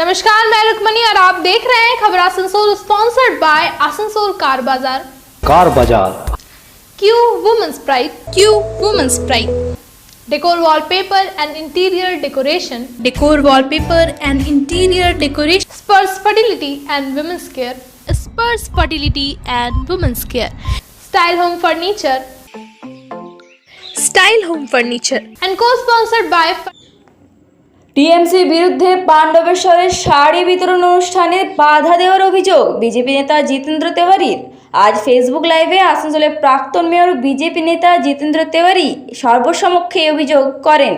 नमस्कार, मैं रुक्मणी और आप देख रहे हैं खबर Asansol, sponsored by Asansol car Bazar. Q women's pride decor wallpaper and interior decoration Spurs fertility and women's care style home furniture and co-sponsored by টিএমসির বিরুদ্ধে পাণ্ডবেশ্বরের শাড়ি বিতরণ অনুষ্ঠানে বাধা দেওয়ার অভিযোগ বিজেপি নেতা জিতেন্দ্র তেওয়ারির। আজ ফেসবুক লাইভে আসানসোলের প্রাক্তন মেয়র বিজেপি নেতা জিতেন্দ্র তেওয়ারি সর্বসমক্ষে অভিযোগ করেন।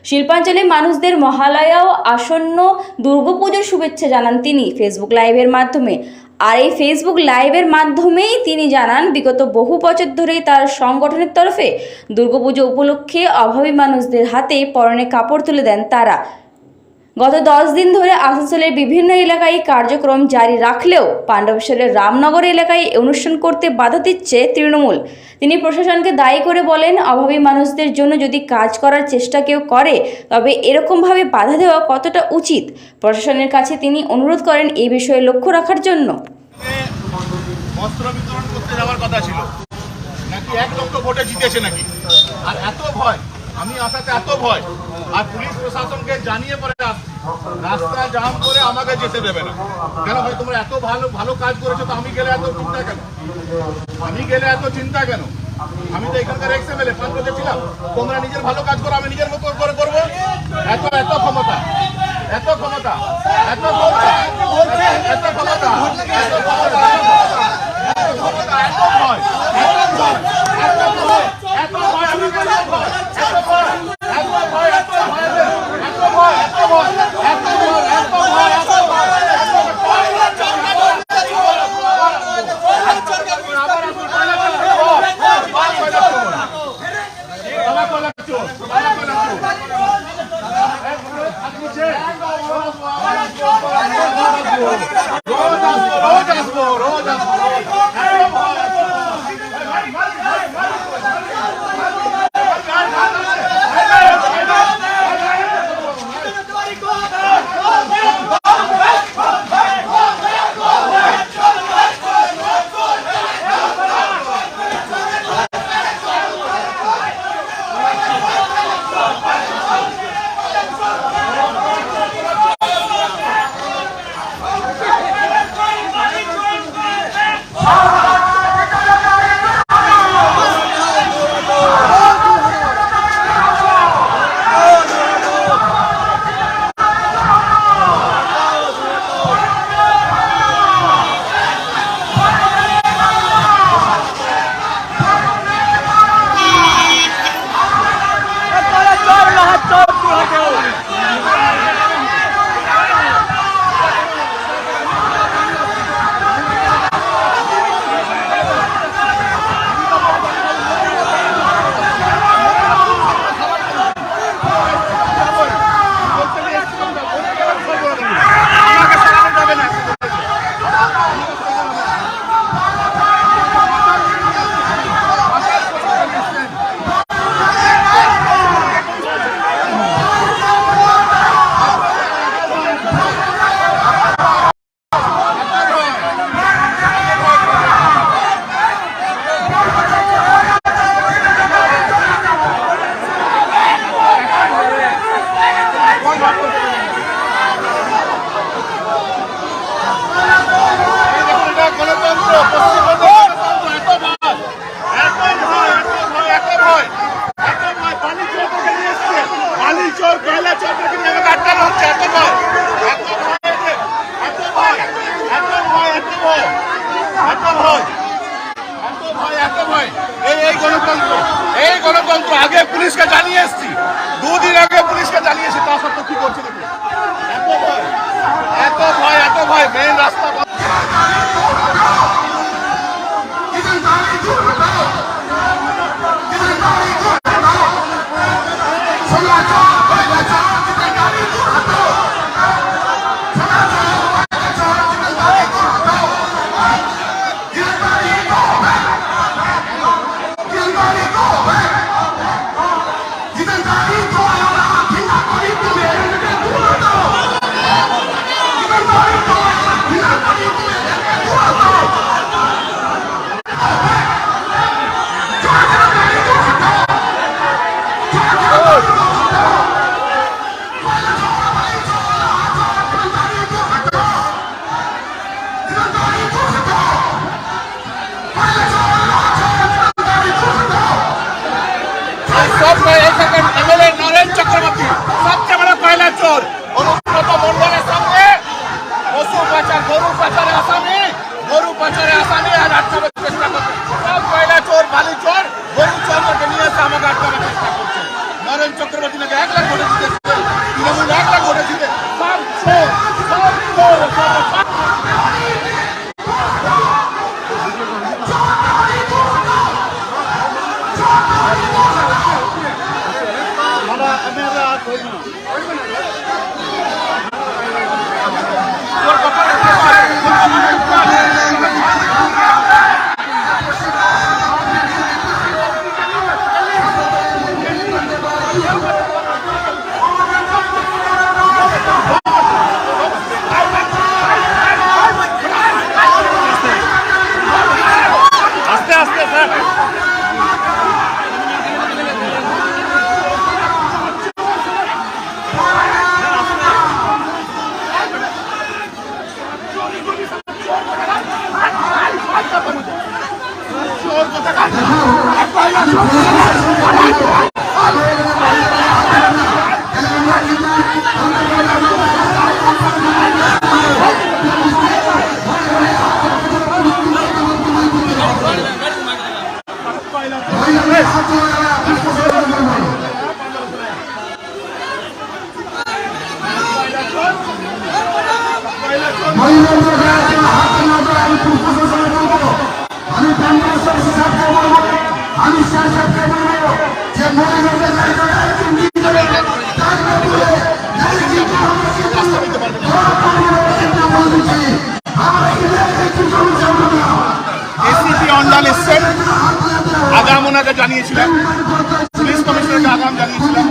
শিল্পাঞ্চলে মানুষদের মহালয়া ও আসন্ন দুর্গাপুজোর শুভেচ্ছা জানান তিনি ফেসবুক লাইভের মাধ্যমে। আর এই ফেসবুক লাইভের মাধ্যমেই তিনি জানান বিগত বহু বছর ধরেই তার সংগঠনের তরফে দুর্গাপুজো উপলক্ষে অভাবী মানুষদের হাতে পরনে কাপড় তুলে দেন তারা। গত 10 দিন ধরে আসানসোলের বিভিন্ন এলাকায় কার্যক্রম জারি রাখলেও পাণ্ডবেশ্বরের রামনগর এলাকায় অনুষ্ঠান করতে বাধা দিচ্ছে তৃণমূল। তিনি প্রশাসনকে দায়ী করে বলেন, অভাবী মানুষদের জন্য যদি কাজ করার চেষ্টা কেউ করে তবে এরকমভাবে বাধা দেওয়া কতটা উচিত। প্রশাসনের কাছে তিনি অনুরোধ করেন এই বিষয়ে লক্ষ্য রাখার জন্য। বস্ত্র বিতরণ করতে যাওয়ার কথা ছিল নাকি 1 লক্ষ ভোটে জিতেছে নাকি, আর এত ভয়, আমি আসাতে এত ভয়, আর পুলিশ প্রশাসনকে জানিয়ে পরে রাস্তা জাম করে আমাকে যেতে দেবে না। কেন ভাই, তোমরা এত ভালো কাজ করেছো, তো আমি গেলে এত চিন্তা কেন? আমি তো এখানকার এক্সএমএলএ 5 বছর ছিলাম। তোমরা নিজের ভালো কাজ করো, আমি নিজের মতো করে করবো। এত ক্ষমতা এই গণতন্ত্র আগে পুলিশকে জানিয়ে এসছি, 2 দিন আগে পুলিশকে জানিয়েছি, তা সত্ত্বেও কি করছে দেখুন। এত ভয় মেন রাস্তা सब एमएलए नरेन चक्रवर्ती सबसे बड़ा कয়লা चोर অনুব্রত মণ্ডলের সঙ্গে পশু পাচার গরু পাচারের আসামি আর আটকাবার চেষ্টা করছে। সব কয়লা চোর বালি চোর গরু চোরকে নিয়ে এসে আমাকে আটকাবার চেষ্টা করছে। নরেন চক্রবর্তী নাকি 1 লাখ ভোটে জিতেছে, তৃণমূল 1 লাখ ভোটে জিতে সব চোর আগাম ওনাকে জানিয়েছিলাম, পুলিশ কমিশনারকে আগাম জানিয়েছিলাম,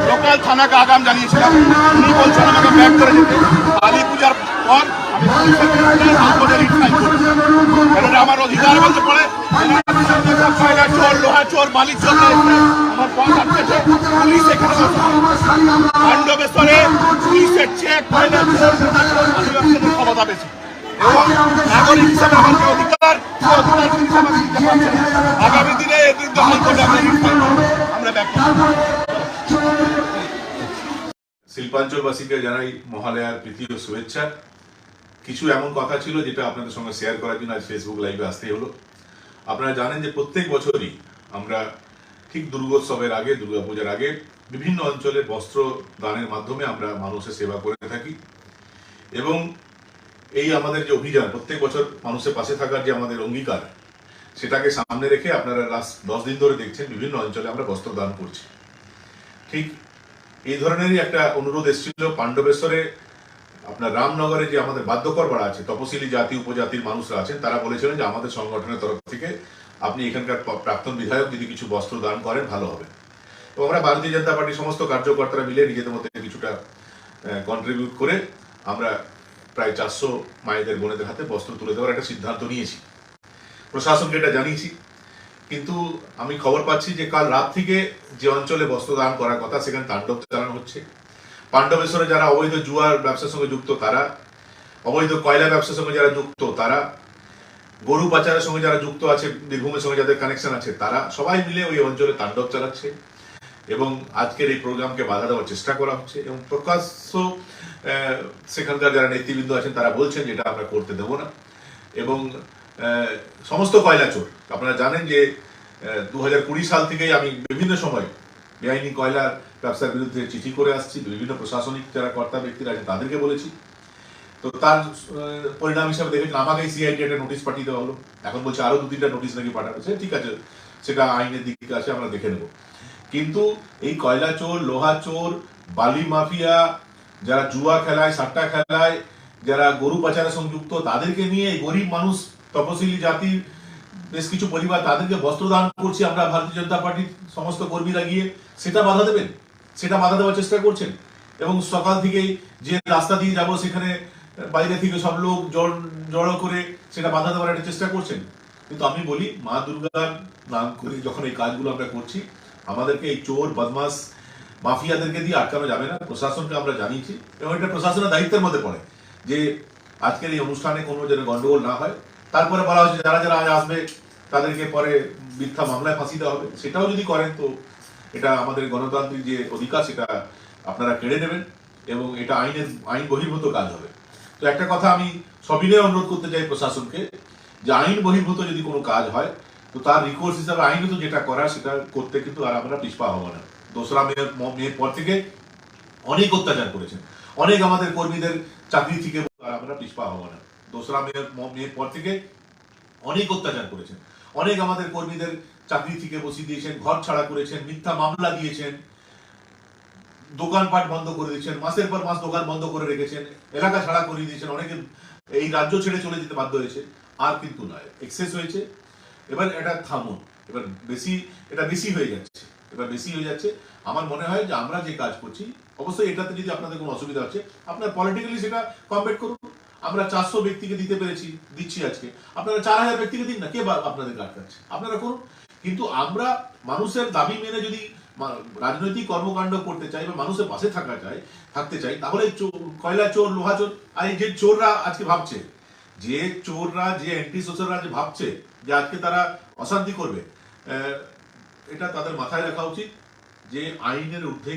লোকাল থানাকে আগাম জানিয়েছিলাম। উনি বলছেন আমাকে ব্যাক করে যেতে। কালী পূজার পর আমি আমার অধিকার বলতে পারে কয়লা চোর লোহা চোর বালি চোর আমার পথ আটকেছে। পুলিশ এখানে পাণ্ডবেশ্বরে পুলিশের চেক কয়লা চোর ক্ষমতা বেশি এবং নাগরিক হিসাবে আমার যে অধিকার আগামী দিনে এর বিরুদ্ধে হাইকোর্টে আমরা ব্যাখ্যা। শিল্পাঞ্চলবাসীকে জানাই মহালয়ার প্রীতি ও শুভেচ্ছা। কিছু এমন কথা ছিল যেটা আপনাদের সঙ্গে শেয়ার করার জন্য আজ ফেসবুক লাইভে আসতেই হলো। আপনারা জানেন যে প্রত্যেক বছরই আমরা ঠিক দুর্গোৎসবের আগে, দুর্গাপূজার আগে বিভিন্ন অঞ্চলে বস্ত্র দানের মাধ্যমে আমরা মানুষের সেবা করে থাকি এবং এই আমাদের যে অভিযান, প্রত্যেক বছর মানুষের পাশে থাকার যে আমাদের অঙ্গীকার, সেটাকে সামনে রেখে আপনারা লাস্ট 10 দিন ধরে দেখছেন বিভিন্ন অঞ্চলে আমরা বস্ত্র দান করছি। ঠিক এই ধরনেরই একটা অনুরোধ এসেছিল পাণ্ডবেশ্বরে, আপনার রামনগরে যে আমাদের বাদ্যকর পাড়া আছে, তপশিলি জাতি উপজাতির মানুষরা আছেন, তারা বলেছিলেন যে আমাদের সংগঠনের তরফ থেকে আপনি এখানকার প্রাক্তন বিধায়ক যদি কিছু বস্ত্র দান করেন ভালো হবে। এবং আমরা ভারতীয় জনতা পার্টির সমস্ত কার্যকর্তারা মিলে নিজেদের মধ্যে কিছুটা কন্ট্রিবিউট করে আমরা প্রায় 400 মায়েদের বোনেদের হাতে বস্ত্র তুলে দেওয়ার একটা সিদ্ধান্ত নিয়েছি। প্রশাসনকে এটা জানিয়েছি, কিন্তু আমি খবর পাচ্ছি যে কাল রাত থেকে যে অঞ্চলে বস্ত্র দান করার কথা সেখানে তাণ্ডব চালানো হচ্ছে। পাণ্ডবেশ্বরে যারা অবৈধ জুয়ার ব্যবসার সঙ্গে যুক্ত তারা, অবৈধ কয়লা ব্যবসার সঙ্গে যারা যুক্ত তারা, গরু পাচারের সঙ্গে যারা যুক্ত আছে, বীরভূমের সঙ্গে যাদের কানেকশন আছে, তারা সবাই মিলে ওই অঞ্চলে তাণ্ডব চালাচ্ছে এবং আজকের এই প্রোগ্রামকে বাধা দেওয়ার চেষ্টা করা হচ্ছে। এবং প্রকাশ্য সেখানকার যারা নেতৃবৃন্দ আছেন তারা বলছেন যে এটা আমরা করতে দেবো না। এবং সমস্ত কয়লা চোর, আপনারা জানেন যে 2020 সাল থেকেই আমি বিভিন্ন সময় বেআইনি কয়লার ব্যবসার বিরুদ্ধে চিঠি করে আসছি, বিভিন্ন প্রশাসনিক যারা কর্তা ব্যক্তিরা আছেন তাদেরকে বলেছি। তো তার পরিণাম হিসাবে দেখেছেন আমাকে সিআইডি একটা নোটিশ পাঠিয়ে দেওয়া হলো। এখন বলছে আরো 2-3টা নোটিশ নাকি পাঠাবে। ঠিক আছে, সেটা আইনের দিকে আছে, আমরা দেখে নেব। কিন্তু এই কয়লা চোর, লোহা চোর, বালি মাফিয়া, যারা জুয়া খেলায়, সাট্টা খেলায়, যারা গরু পাচারের সঙ্গে যুক্ত, তাদেরকে নিয়ে গরিব মানুষ, তপশিলি জাতির বেশ কিছু পরিবার, তাদেরকে বস্ত্র দান করছি আমরা ভারতীয় জনতা পার্টির সমস্ত কর্মীরা গিয়ে, সেটা বাধা দেবেন, সেটা বাধা দেওয়ার চেষ্টা করছেন। এবং সকাল থেকেই যে রাস্তা দিয়ে যাব সেখানে বাইরে থেকে সব লোক জড়ো করে সেটা বাধা দেওয়ার একটা চেষ্টা করছেন। কিন্তু আমি বলি, মা দুর্গার নাম করে যখন এই কাজগুলো আমরা করছি, আমাদেরকে এই চোর বদমাস মাফিয়াদেরকে দিয়ে আটকানো যাবে না। প্রশাসনকে আমরা জানিয়েছি এবং এটা প্রশাসনের দায়িত্বের মধ্যে পড়ে যে আজকের এই অনুষ্ঠানে কোনো যেন গন্ডগোল না হয়। তারপরে বলা হচ্ছে যারা যারা আজ আসবে তাদেরকে পরে মিথ্যা মামলায় ফাঁসি দেওয়া হবে। সেটাও যদি করেন তো এটা আমাদের গণতান্ত্রিক যে অধিকার সেটা আপনারা কেড়ে নেবেন এবং এটা আইন বহির্ভূত কাজ হবে। তো একটা কথা আমি সবিনয়ে অনুরোধ করতে চাই প্রশাসনকে, যে আইন বহির্ভূত যদি কোনো কাজ হয় তো তার রিকোর্স হিসাবে আইনত যেটা করার সেটা করতে কিন্তু আর আমরা পিছপা হব না। দোসরা মেয়ের পর থেকে অনেক অত্যাচার করেছেন, অনেক আমাদের কর্মীদের চাকরি থেকে আমরা পিছপা হব না। দোসরা মেয়ের পর থেকে অনেক অত্যাচার করেছেন, অনেক আমাদের কর্মীদের চাকরি থেকে বসিয়ে দিয়েছেন, ঘর ছাড়া করেছেন, মিথ্যা মামলা দিয়েছেন, দোকানপাট বন্ধ করে দিয়েছেন, মাসের পর মাস দোকান বন্ধ করে রেখেছেন, এলাকা ছাড়া করে দিয়েছেন, অনেকে এই রাজ্য ছেড়ে চলে যেতে বাধ্য হয়েছে। আর কিন্তু নয়, এক্সেস হয়েছে, এবার এটা থামুন, এবার বেশি হয়ে যাচ্ছে। আমার মনে হয় যে আমরা যে কাজ করছি, অবশ্যই এটাতে যদি আপনাদের কোনো অসুবিধা হচ্ছে আপনার পলিটিক্যালি সেটা কমবেট করুন। আমরা 400 ব্যক্তিকে দিচ্ছি আজকে, আপনারা 4000 ব্যক্তিকে দিন না, কে আপনাদের আটকাচ্ছে, আপনারা করুন। কিন্তু আমরা মানুষের দাবি মেনে যদি রাজনৈতিক কর্মকাণ্ড করতে চাই বা মানুষের পাশে থাকতে চাই, তাহলে কয়লা চোর, লোহা চোর, আর এই যে চোররা আজকে ভাবছে, যে অ্যান্টি সোশ্যালরা যে ভাবছে যে আজকে তারা অশান্তি করবে, এটা তাদের মাথায় রাখা উচিত যে আইনের ঊর্ধ্বে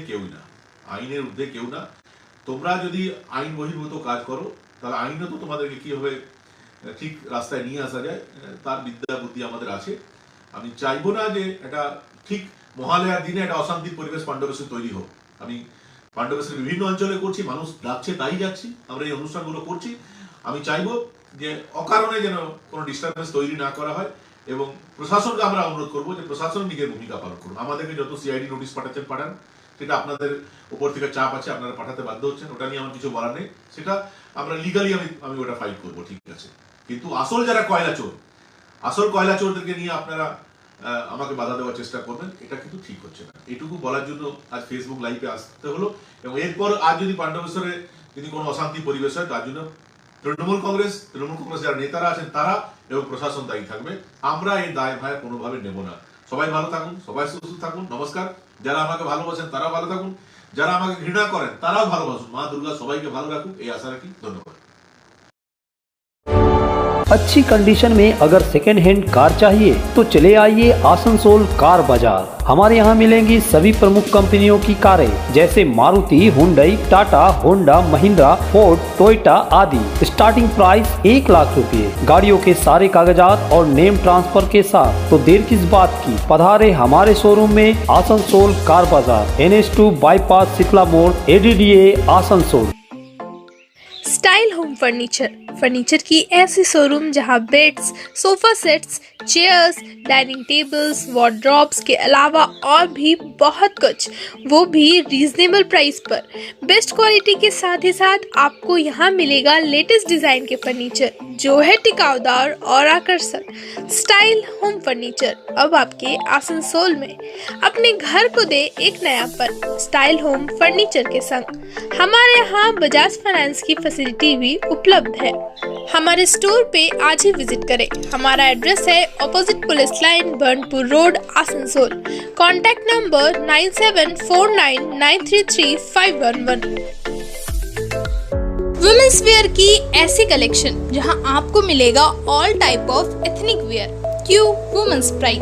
কেউ না। তোমরা যদি আইন বহির্ভূত কাজ করো তাহলে আইনও তো তোমাদেরকে কিভাবে ঠিক রাস্তায় নিয়ে আসা যায় তার বিদ্যা বুদ্ধি আমাদের আছে। আমি চাইবো না যে এটা ঠিক মহালয়ার দিনে একটা অশান্তির পরিবেশ পাণ্ডবেশ্বর তৈরি হোক। আমি পাণ্ডবেশ্বরের বিভিন্ন অঞ্চলে করছি, মানুষ ডাকছে তাই যাচ্ছি, আমরা এই অনুষ্ঠানগুলো করছি। আমি চাইবো যে অকারণে যেন কোনো ডিস্টারবেন্স তৈরি না করা হয় এবং প্রশাসনকে আমরা অনুরোধ করবো যে প্রশাসন নিজের ভূমিকা পালন করুন। আমাদেরকে যত সিআইডি নোটিশ পাঠান, সেটা আপনাদের উপর থেকে চাপ আছে, আপনারা পাঠাতে বাধ্য হচ্ছেন, ওটা নিয়ে আমার কিছু বলার নেই, সেটা আমরা লিগালি আমি ওটা ফাইট করবো, ঠিক আছে। কিন্তু আসল যারা কয়লা চোরদেরকে নিয়ে আপনারা আমাকে বাধা দেওয়ার চেষ্টা করবেন, এটা কিন্তু ঠিক হচ্ছে না। এটুকু বলার জন্য আজ ফেসবুক লাইভে আসতে হলো। এবং এরপর আজ যদি পাণ্ডবেশ্বরে যদি কোনো অশান্তি পরিবেশ হয়, তার জন্য তৃণমূল কংগ্রেস যারা নেতারা আছেন তারা এবং প্রশাসন দায়ী থাকবে। আমরা এই দায় ভাই কোনোভাবে নেব না। সবাই ভালো থাকুন, সবাই সুস্থ থাকুন, নমস্কার। যারা আমাকে ভালোবাসেন তারাও ভালো থাকুন, যারা আমাকে ঘৃণা করেন তারাও ভালোবাসুন। মা দুর্গা সবাইকে ভালো রাখুন, এই আশা রাখি। ধন্যবাদ। अच्छी कंडीशन में अगर सेकेंड हैंड कार चाहिए तो चले आइए आसनसोल कार बाजार। हमारे यहाँ मिलेंगी सभी प्रमुख कंपनियों की कारें जैसे Maruti, Hyundai, Tata, Honda, Mahindra, Ford, Toyota आदि। स्टार्टिंग प्राइस 1 लाख रुपए। गाड़ियों के सारे कागजात और नेम ट्रांसफर के साथ। तो देर किस बात की, पधारे हमारे शोरूम में आसनसोल कार बाजार, NH2 बाईपास शीतला मोड़, ADDA Asansol. Style home furniture की ऐसी शोरूम जहां beds, sofa sets, chairs, dining tables, wardrobes के अलावा और भी बहुत कुछ, वो भी रीजनेबल प्राइस पर। बेस्ट क्वालिटी के साथ ही साथ आपको यहाँ मिलेगा लेटेस्ट डिजाइन के फर्नीचर जो है टिकाऊदार और आकर्षक। स्टाइल होम फर्नीचर अब आपके आसनसोल में। अपने घर को दे एक नयापन स्टाइल होम फर्नीचर के संग। हमारे यहाँ बजाज फाइनेंस की फैसिलिटी भी उपलब्ध है। हमारे स्टोर पे आज ही विजिट करें। हमारा एड्रेस है opposite police line, Burnpur road, Asansol. Contact number 9749933511। Women's wear की ऐसी कलेक्शन जहां आपको मिलेगा all type of ethnic wear. Q women's pride,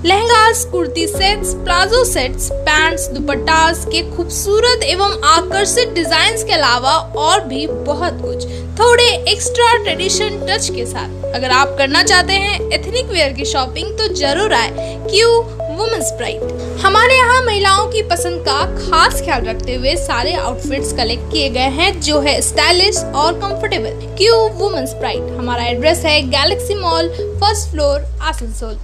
lehengas, kurti sets, palazzo sets, pants, dupattas के खूबसूरत एवं आकर्षित डिजाइन्स के अलावा और भी बहुत कुछ, थोड़े एक्स्ट्रा ट्रेडिशन टच के साथ। अगर आप करना चाहते हैं एथनिक वेयर की शॉपिंग तो जरूर आए क्यू वुमेन्स प्राइड। हमारे यहाँ महिलाओं की पसंद का खास ख्याल रखते हुए सारे आउटफिट्स कलेक्ट किए गए हैं जो है स्टाइलिश और कंफर्टेबल। Q women's pride. हमारा एड्रेस है Galaxy Mall, 1st floor, Asansol.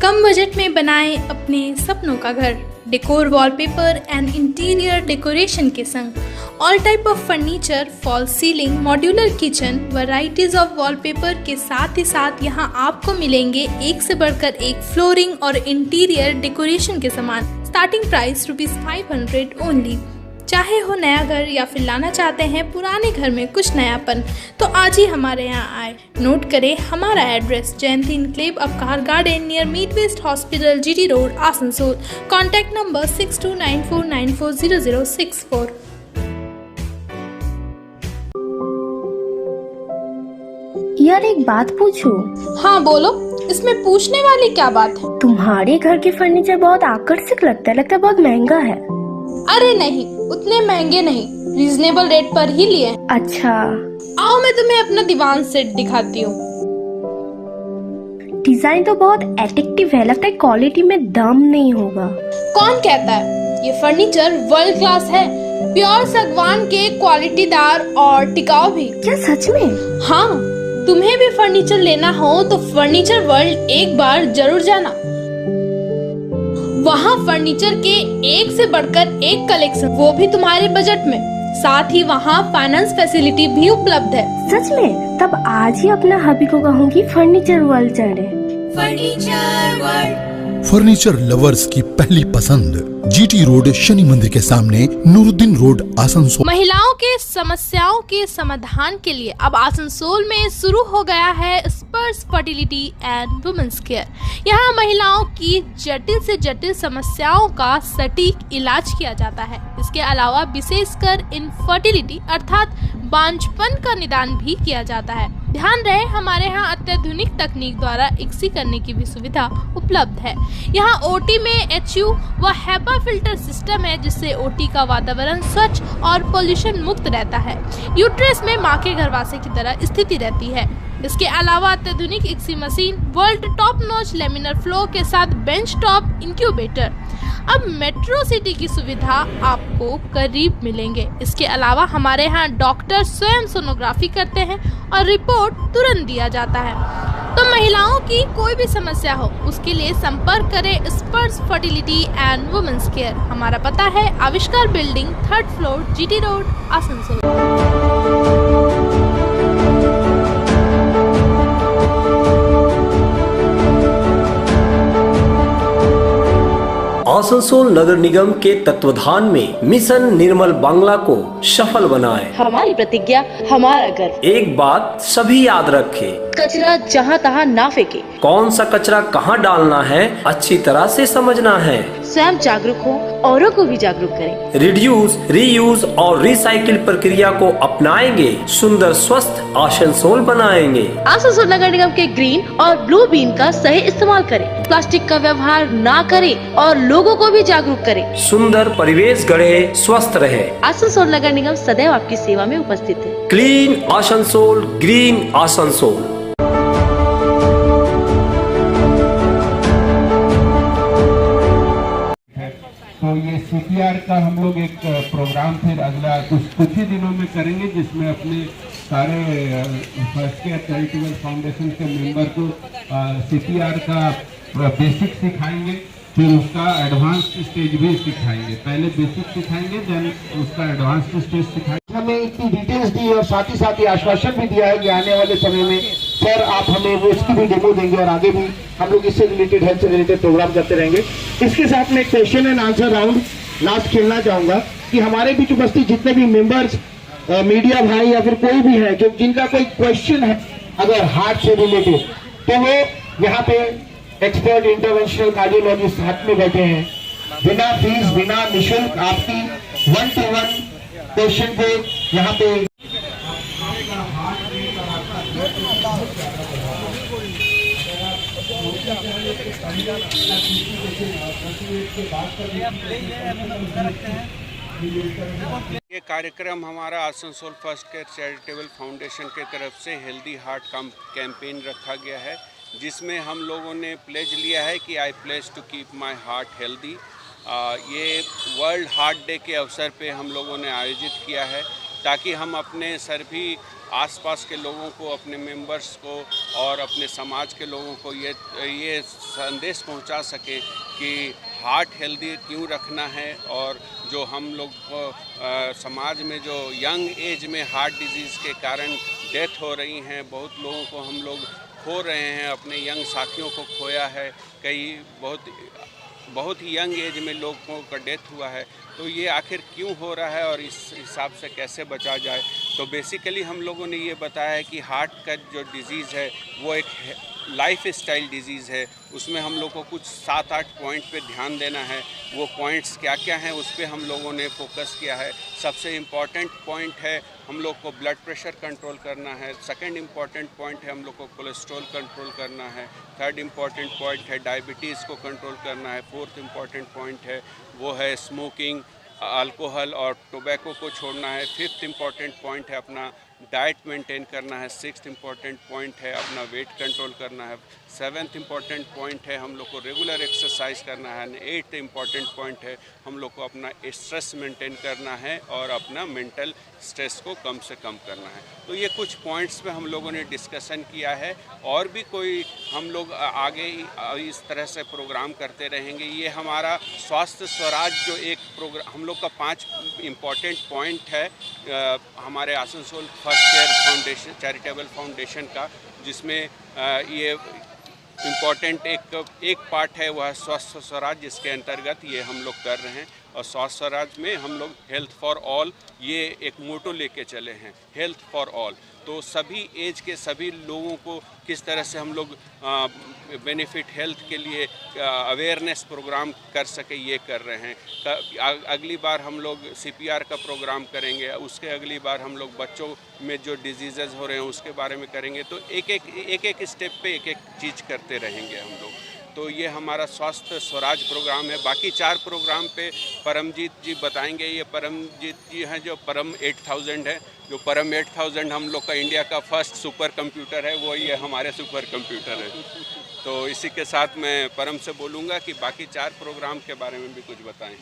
कम बजट में बनाएं अपने सपनों का घर। Decor, wallpaper and interior decoration के संग all type of furniture, fall ceiling, modular kitchen, varieties of wallpaper के साथ ही साथ यहाँ आपको मिलेंगे एक से बढ़कर एक फ्लोरिंग और इंटीरियर डेकोरेशन के सामान। Starting price ₹500 only. चाहे हो नया घर या फिर लाना चाहते हैं पुराने घर में कुछ नयापन, तो आज ही हमारे यहाँ आए। नोट करें हमारा address, Jayanti enclave Avkar garden near meet west hospital, GT road, Asansol. Contact number 6294940064। यार एक बात पूछूं? हाँ बोलो। इसमें पूछने वाली क्या बात है? तुम्हारे घर के फर्नीचर बहुत आकर्षक लगता है बहुत महंगा है। अरे नहीं, उतने महंगे नहीं, रीजनेबल रेट पर ही लिए हैं। अच्छा, आओ मैं तुम्हें अपना दीवान सेट दिखाती हूँ। डिजाइन तो बहुत एट्रैक्टिव है, लगता है क्वालिटी में दम नहीं होगा। कौन कहता है? ये फर्नीचर वर्ल्ड क्लास है, प्योर सागवान के, क्वालिटीदार और टिकाऊ भी। क्या सच में? हाँ, तुम्हें भी फर्नीचर लेना हो तो फर्नीचर वर्ल्ड एक बार जरूर जाना। वहाँ फर्नीचर के एक से बढ़कर एक कलेक्शन, वो भी तुम्हारे बजट में। साथ ही वहाँ फाइनेंस फैसिलिटी भी उपलब्ध है। सच में? तब आज ही अपना हबी को कहूँगी फर्नीचर वर्ल्ड चले। फर्नीचर लवर्स की पहली पसंद, जीटी रोड, शनि मंदिर के सामने, नूरुद्दीन रोड, आसनसोल। महिलाओं के समस्याओं के समाधान के लिए अब आसनसोल में शुरू हो गया है स्पर्श फर्टिलिटी एंड वुमेन्स केयर। यहाँ महिलाओं की जटिल से जटिल समस्याओं का सटीक इलाज किया जाता है। इसके अलावा विशेषकर इनफर्टिलिटी अर्थात बांझपन का निदान भी किया जाता है। ध्यान रहे, हमारे यहाँ अत्याधुनिक तकनीक द्वारा इक्सी करने की भी सुविधा उपलब्ध है। यहाँ ओटी में HU व HEPA फिल्टर सिस्टम है, जिससे ओटी का वातावरण स्वच्छ और पोल्यूशन मुक्त रहता है। यूट्रस में माँ के गर्भाशय की तरह स्थिति रहती है। इसके अलावा अत्याधुनिक ICSI machine, world top notch laminar flow के साथ बेंच टॉप इंक्यूबेटर। अब मेट्रो सिटी की सुविधा आपको करीब मिलेंगे। इसके अलावा हमारे यहाँ डॉक्टर स्वयं सोनोग्राफी करते हैं और रिपोर्ट तुरंत दिया जाता है। तो महिलाओं की कोई भी समस्या हो, उसके लिए संपर्क करें स्पर्श फर्टिलिटी एंड वुमेन्स केयर। हमारा पता है Avishkar building, 3rd floor, GT road, Asansol. Asansol नगर निगम के तत्वाधान में मिशन निर्मल बांग्ला को सफल बनाएं। हमारी प्रतिज्ञा, हमारा गर्व। एक बात सभी याद रखें, कचरा जहाँ तहाँ ना फेंके। कौन सा कचरा कहाँ डालना है अच्छी तरह से समझना है। स्वयं जागरूक हो, औरों को भी जागरूक करें। रिड्यूस, रीयूज और रिसाइकिल प्रक्रिया को अपनाएंगे, सुंदर स्वस्थ आसनसोल बनाएंगे। आसनसोल नगर निगम के ग्रीन और ब्लू बीन का सही इस्तेमाल करें, प्लास्टिक का व्यवहार ना करें और लोगों को भी जागरूक करें। सुंदर परिवेश गढ़े, स्वस्थ रहे। आसनसोल नगर निगम सदैव आपकी सेवा में उपस्थित है। Clean Asansol, green Asansol. तो ये CPR का हम लोग एक प्रोग्राम फिर अगला कुछ ही दिनों में करेंगे, जिसमें अपने सारे फर्स्ट केयर चैरिटेबल फाउंडेशन के मेंबर को CPR का बेसिक सिखाएंगे, फिर उसका एडवांस स्टेज भी सिखाएंगे। पहले बेसिक सिखाएंगे, देन उसका एडवांस स्टेज सिखाएंगे। हमें इतनी डिटेल्स दी और साथ ही आश्वासन भी दिया है कि आने वाले समय में सर आप हमें वो इसकी भी डेमो देंगे और आगे भी हम लोग इससे रिलेटेड, हेल्थ से रिलेटेड प्रोग्राम करते रहेंगे। इसके साथ में question and answer round last खेलना चाहूंगा कि हमारे बीच उपस्थित जितने भी मेंबर्स, मीडिया भाई या फिर कोई भी है जो जिनका कोई क्वेश्चन है अगर हार्ट से रिलेटेड, तो वो यहाँ पे एक्सपर्ट इंटरवेंशनल कार्डियोलॉजिस्ट हाथ में बैठे हैं। बिना फीस, बिना निःशुल्क आपकी 1-to-1 क्वेश्चन को यहाँ पे ये कार्यक्रम हमारा Asansol first care charitable foundation के तरफ से हेल्दी हार्ट कैंपेन रखा गया है, जिसमें हम लोगों ने प्लेज लिया है कि I pledge to keep my heart healthy. ये वर्ल्ड हार्ट डे के अवसर पे हम लोगों ने आयोजित किया है, ताकि हम अपने सभी आसपास के लोगों को, अपने मेंबर्स को और अपने समाज के लोगों को ये संदेश पहुंचा सकें कि हार्ट हेल्दी क्यों रखना है। और जो हम लोग को समाज में जो यंग एज में हार्ट डिजीज़ के कारण डेथ हो रही हैं, बहुत लोगों को हम लोग खो रहे हैं, अपने यंग साथियों को खोया है, कई बहुत ही यंग एज में लोगों का डेथ हुआ है। तो ये आखिर क्यों हो रहा है और इस हिसाब से कैसे बचा जाए। तो बेसिकली हम लोगों ने ये बताया है कि हार्ट का जो डिज़ीज़ है वो एक लाइफ स्टाइल डिजीज़ है, उसमें हम लोग को कुछ 7-8 पॉइंट पे ध्यान देना है। वो पॉइंट्स क्या क्या हैं उस पर हम लोगों ने फोकस किया है। सबसे इम्पॉर्टेंट पॉइंट है हम लोग को ब्लड प्रेशर कंट्रोल करना है। सेकंड इम्पॉर्टेंट पॉइंट है हम लोग को कोलेस्ट्रॉल कंट्रोल करना है। थर्ड इम्पॉर्टेंट पॉइंट है डायबिटीज़ को कंट्रोल करना है। फोर्थ इम्पॉर्टेंट पॉइंट है वो है स्मोकिंग, अल्कोहल और टोबैको को छोड़ना है। फिफ्थ इम्पॉर्टेंट पॉइंट है अपना डाइट मेंटेन करना है। सिक्स्थ इम्पॉर्टेंट पॉइंट है अपना वेट कंट्रोल करना है। सेवन्थ इम्पॉर्टेंट पॉइंट है हम लोग को रेगुलर एक्सरसाइज करना है। एट्थ इम्पॉर्टेंट पॉइंट है हम लोग को अपना स्ट्रेस मेंटेन करना है और अपना मेंटल स्ट्रेस को कम से कम करना है। तो ये कुछ पॉइंट्स पे हम लोगों ने डिस्कशन किया है और भी कोई हम लोग आगे इस तरह से प्रोग्राम करते रहेंगे। ये हमारा स्वास्थ्य स्वराज जो एक प्रोग्राम हम लोग का 5 इम्पॉर्टेंट पॉइंट है हमारे Asansol first care foundation charitable foundation का, जिसमें ये इम्पॉर्टेंट एक पार्ट है वह स्वास्थ्य स्वराज, जिसके अंतर्गत ये हम लोग कर रहे हैं। और स्वास्थ्य स्वराज में हम लोग हेल्थ फॉर ऑल ये एक मोटो लेके चले हैं, हेल्थ फॉर ऑल। तो सभी एज के सभी लोगों को किस तरह से हम लोग बेनिफिट हेल्थ के लिए अवेयरनेस प्रोग्राम कर सके ये कर रहे हैं। अगली बार हम लोग CPR का प्रोग्राम करेंगे, उसके अगली बार हम लोग बच्चों में जो डिजीज़ हो रहे हैं उसके बारे में करेंगे। तो एक स्टेप पे एक चीज़ करते रहेंगे हम लोग। तो ये हमारा स्वास्थ्य स्वराज प्रोग्राम है। बाकी 4 प्रोग्राम पे परमजीत जी बताएंगे। ये परमजीत जी हैं जो परम 8000 है, जो परम 8000 हम लोग का इंडिया का फर्स्ट सुपर कंप्यूटर है, वो ये हमारे सुपर कंप्यूटर है। तो इसी के साथ मैं परम से बोलूँगा कि बाकी 4 प्रोग्राम के बारे में भी कुछ बताएं।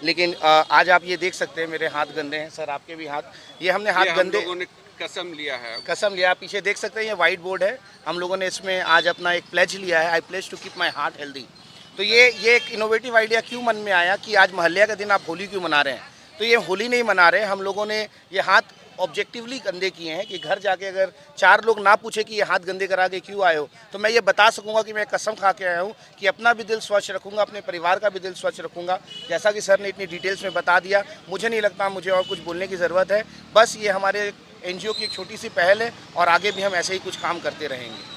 लेकिन आज आप ये देख सकते हैं मेरे हाथ गंदे हैं सर, आपके भी हाथ, ये हमने हाथ गंदे, हम लोगों ने कसम लिया है। कसम लिया। पीछे देख सकते हैं ये वाइट बोर्ड है, हम लोगों ने इसमें आज अपना एक प्लेज लिया है, I pledge to keep my heart healthy. तो ये एक इनोवेटिव आइडिया क्यों मन में आया कि आज महल्ले का दिन आप होली क्यों मना रहे हैं। तो ये होली नहीं मना रहे, हम लोगों ने ये हाथ ऑब्जेक्टिवली गंदे किए हैं कि घर जाके अगर 4 लोग ना पूछे कि ये हाथ गंदे करा के क्यों आए हो, तो मैं ये बता सकूंगा कि मैं कसम खा के आया हूँ कि अपना भी दिल स्वच्छ रखूंगा, अपने परिवार का भी दिल स्वच्छ रखूंगा। जैसा कि सर ने इतनी डिटेल्स में बता दिया, मुझे नहीं लगता मुझे और कुछ बोलने की ज़रूरत है। बस ये हमारे NGO की एक छोटी सी पहल है और आगे भी हम ऐसे ही कुछ काम करते रहेंगे।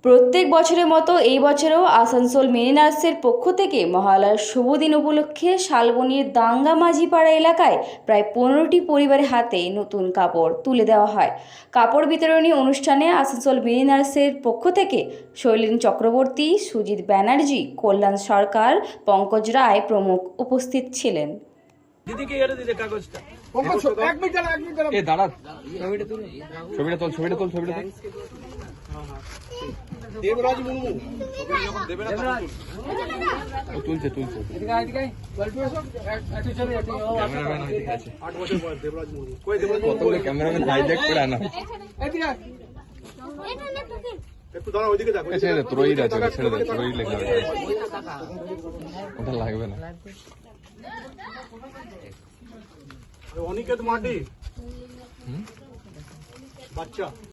প্রত্যেক বছরের মতো এই বছরেও আসানসোল মিনি নার্সের পক্ষ থেকে মহালয়ার শুভ দিন উপলক্ষে শালবনির দাঙ্গা মাঝিপাড়া এলাকায় প্রায় 15টি পরিবারের হাতে নতুন কাপড় তুলে দেওয়া হয়। কাপড় বিতরণী অনুষ্ঠানে আসানসোল মিনি নার্সের পক্ষ থেকে শৈলীন চক্রবর্তী, সুজিত ব্যানার্জি, কল্যাণ সরকার, পঙ্কজ রায় প্রমুখ উপস্থিত ছিলেন। দিদিকে এর দিলে কাগজটা এক মিনিট এ দাঁড়া ছবিটা তোল দেবরাজ মুর্মু দেবরাজ তুলছে এদিকে ক্যামেরাম্যান এদিকে আছে 8 বছর বয়স দেবরাজ মুর্মু কই দেবরাজ মুর্মু ক্যামেরাম্যান হাইজ্যাক করে আনা এদিকে একটু দাঁড়া ওইদিকে দেখো ছেড়ে দে তোরই আছে ছেড়ে দে তোরই লেখা আছে ওটা লাগবে না অনিকেত মাটি বাচ্চা